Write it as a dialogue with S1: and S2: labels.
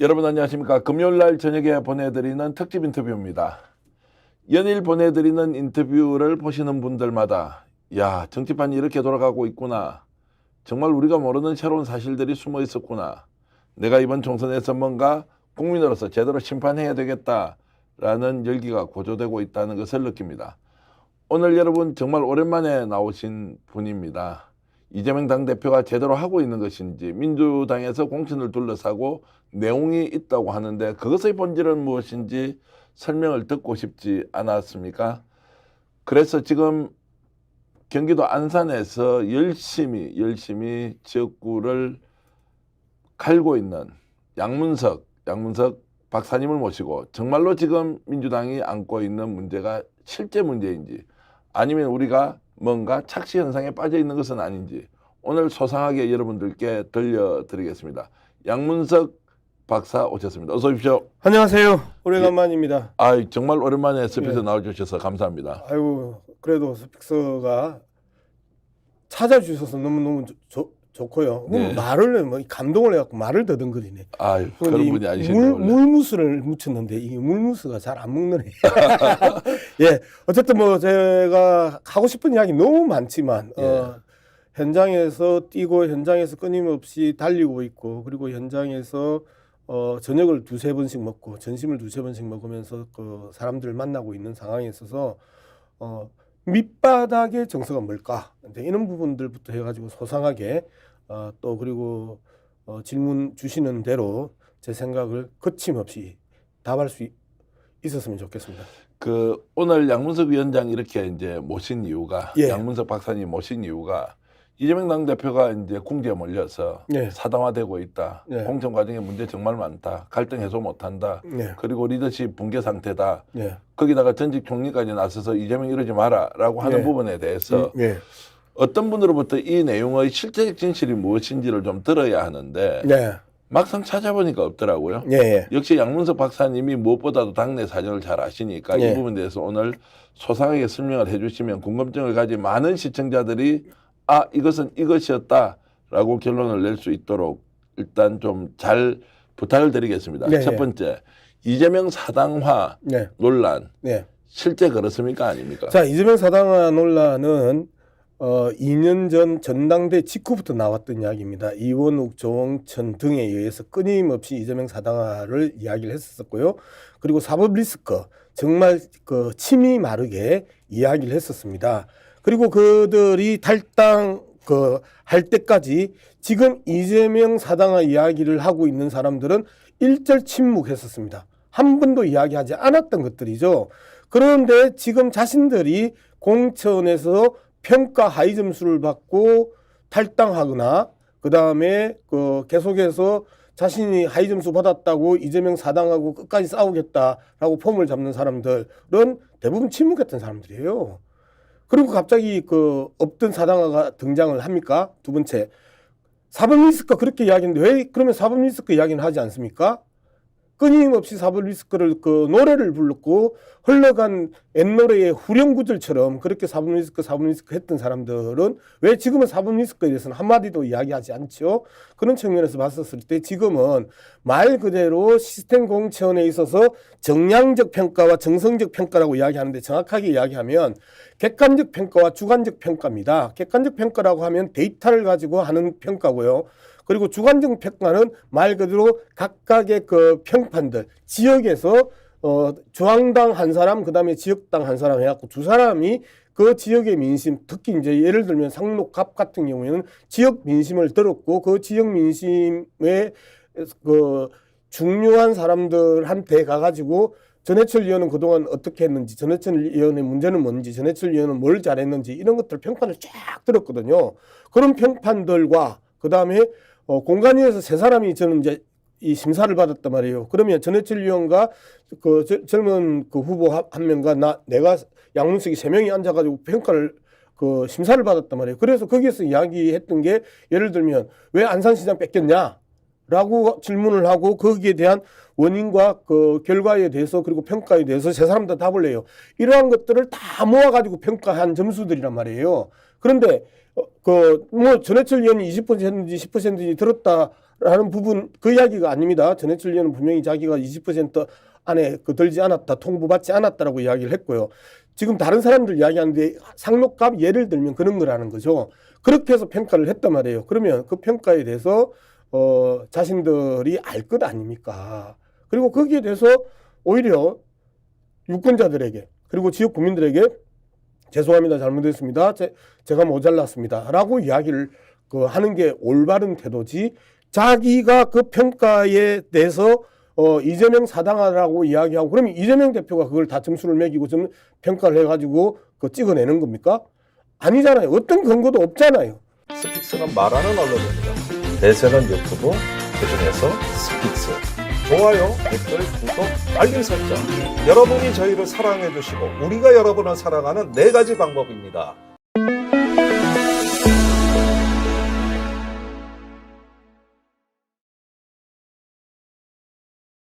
S1: 여러분 안녕하십니까. 금요일날 저녁에 보내드리는 특집 인터뷰입니다. 연일 보내드리는 인터뷰를 보시는 분들마다 야, 정치판이 이렇게 돌아가고 있구나. 정말 우리가 모르는 새로운 사실들이 숨어 있었구나. 내가 이번 총선에서 뭔가 국민으로서 제대로 심판해야 되겠다라는 열기가 고조되고 있다는 것을 느낍니다. 오늘 여러분 정말 오랜만에 나오신 분입니다. 이재명 당대표가 제대로 하고 있는 것인지, 민주당에서 공천을 둘러싸고 내용이 있다고 하는데 그것의 본질은 무엇인지 설명을 듣고 싶지 않았습니까? 그래서 지금 경기도 안산에서 열심히 지역구를 갈고 있는 양문석 박사님을 모시고 정말로 지금 민주당이 안고 있는 문제가 실제 문제인지, 아니면 우리가 뭔가 착시 현상에 빠져 있는 것은 아닌지 오늘 소상하게 여러분들께 들려드리겠습니다. 양문석 박사 오셨습니다. 어서 오십시오.
S2: 안녕하세요. 오래간만입니다.
S1: 정말 오랜만에 스피드 나와주셔서 감사합니다.
S2: 아이고, 그래도 스픽서가 찾아주셔서 너무너무 좋고요.
S1: 네.
S2: 말을 뭐 감동을 해갖고 말을 더듬거리네.
S1: 그런 분이 아니신데
S2: 물무스를 묻혔는데 이게 물무스가 잘 안 먹는 애. 예, 어쨌든 뭐 제가 하고 싶은 이야기 너무 많지만 현장에서 뛰고 현장에서 끊임없이 달리고 있고, 그리고 현장에서 저녁을 두세 번씩 먹고 점심을 두세 번씩 먹으면서 그 사람들을 만나고 있는 상황에 있어서 밑바닥의 정서가 뭘까? 이런 부분들부터 해가지고 소상하게 또 그리고 질문 주시는 대로 제 생각을 거침없이 답할 수 있었으면 좋겠습니다.
S1: 오늘 양문석 위원장 이렇게 이제 모신 이유가,
S2: 예.
S1: 양문석 박사님 모신 이유가 이재명 당대표가 이제 궁지에 몰려서
S2: 예.
S1: 사당화되고 있다.
S2: 예.
S1: 공천 과정에 문제 정말 많다. 갈등 해소 못한다.
S2: 예.
S1: 그리고 리더십 붕괴 상태다.
S2: 예.
S1: 거기다가 전직 총리까지 나서서 이재명 이러지 마라라고 하는
S2: 예.
S1: 부분에 대해서
S2: 예.
S1: 어떤 분으로부터 이 내용의 실제적 진실이 무엇인지를 좀 들어야 하는데
S2: 예.
S1: 막상 찾아보니까 없더라고요.
S2: 예.
S1: 역시 양문석 박사님이 무엇보다도 당내 사정을 잘 아시니까
S2: 예.
S1: 이 부분에 대해서 오늘 소상하게 설명을 해주시면 궁금증을 가진 많은 시청자들이 이것은 이것이었다라고 결론을 낼 수 있도록 일단 좀 잘 부탁을 드리겠습니다.
S2: 네,
S1: 첫 번째, 이재명 사당화
S2: 네.
S1: 논란
S2: 네.
S1: 실제 그렇습니까, 아닙니까?
S2: 자, 이재명 사당화 논란은 2년 전 전당대 직후부터 나왔던 이야기입니다. 이원욱, 조홍천 등에 의해서 끊임없이 이재명 사당화를 이야기를 했었고요. 그리고 사법 리스크 정말 침이 마르게 이야기를 했었습니다. 그리고 그들이 탈당 할 때까지 지금 이재명 사당화 이야기를 하고 있는 사람들은 일절 침묵했었습니다. 한 번도 이야기하지 않았던 것들이죠. 그런데 지금 자신들이 공천에서 평가 하위 점수를 받고 탈당하거나 그 다음에 계속해서 자신이 하위 점수 받았다고 이재명 사당하고 끝까지 싸우겠다라고 폼을 잡는 사람들은 대부분 침묵했던 사람들이에요. 그리고 갑자기 없던 사당화가 등장을 합니까? 두 번째, 사법 리스크 그렇게 이야기했는데 왜 그러면 사법 리스크 이야기는 하지 않습니까? 끊임없이 사법 리스크를 노래를 불렀고 흘러간 옛노래의 후렴구절처럼 그렇게 사법 리스크 했던 사람들은 왜 지금은 사법 리스크에 대해서는 한마디도 이야기하지 않죠? 그런 측면에서 봤었을 때 지금은 말 그대로 시스템 공천에 있어서 정량적 평가와 정성적 평가라고 이야기하는데, 정확하게 이야기하면 객관적 평가와 주관적 평가입니다. 객관적 평가라고 하면 데이터를 가지고 하는 평가고요. 그리고 주관적 평가는 말 그대로 각각의 평판들, 지역에서 중앙당 한 사람, 그 다음에 지역당 한 사람 해갖고 두 사람이 그 지역의 민심, 특히 이제 예를 들면 상록갑 같은 경우에는 지역 민심을 들었고 그 지역 민심의 중요한 사람들한테 가가지고 전해철 의원은 그동안 어떻게 했는지, 전해철 의원의 문제는 뭔지, 전해철 의원은 뭘 잘했는지 이런 것들 평판을 쫙 들었거든요. 그런 평판들과 그 다음에 공간위에서 세 사람이 저는 이제 이 심사를 받았단 말이에요. 그러면 전해철 의원과 젊은 후보 한 명과 내가 양문석이 세 명이 앉아가지고 평가를 심사를 받았단 말이에요. 그래서 거기에서 이야기했던 게, 예를 들면 왜 안산시장 뺏겼냐라고 질문을 하고 거기에 대한 원인과 결과에 대해서 그리고 평가에 대해서 세 사람 다 답을 해요. 이러한 것들을 다 모아가지고 평가한 점수들이란 말이에요. 그런데 전해철 의원이 20%인지 10%인지 들었다 라는 부분 그 이야기가 아닙니다. 전해철 의원은 분명히 자기가 20% 안에 들지 않았다, 통보받지 않았다라고 이야기를 했고요. 지금 다른 사람들 이야기하는데 상록갑 예를 들면 그런 거라는 거죠. 그렇게 해서 평가를 했단 말이에요. 그러면 그 평가에 대해서 자신들이 알 것 아닙니까? 그리고 거기에 대해서 오히려 유권자들에게 그리고 지역 구민들에게 죄송합니다, 잘못했습니다, 제가 모자랐습니다 라고 이야기를 하는 게 올바른 태도지, 자기가 그 평가에 대해서 이재명 사당하라고 이야기하고 그러면 이재명 대표가 그걸 다 점수를 매기고 좀 평가를 해가지고 찍어내는 겁니까? 아니잖아요. 어떤 근거도 없잖아요.
S3: 스픽스는 말하는 언론입니다. 대세는 유튜브, 그중에서 스픽스. 좋아요, 댓글, 구독, 알림 설정. 여러분이 저희를 사랑해 주시고 우리가 여러분을 사랑하는 4가지 방법입니다.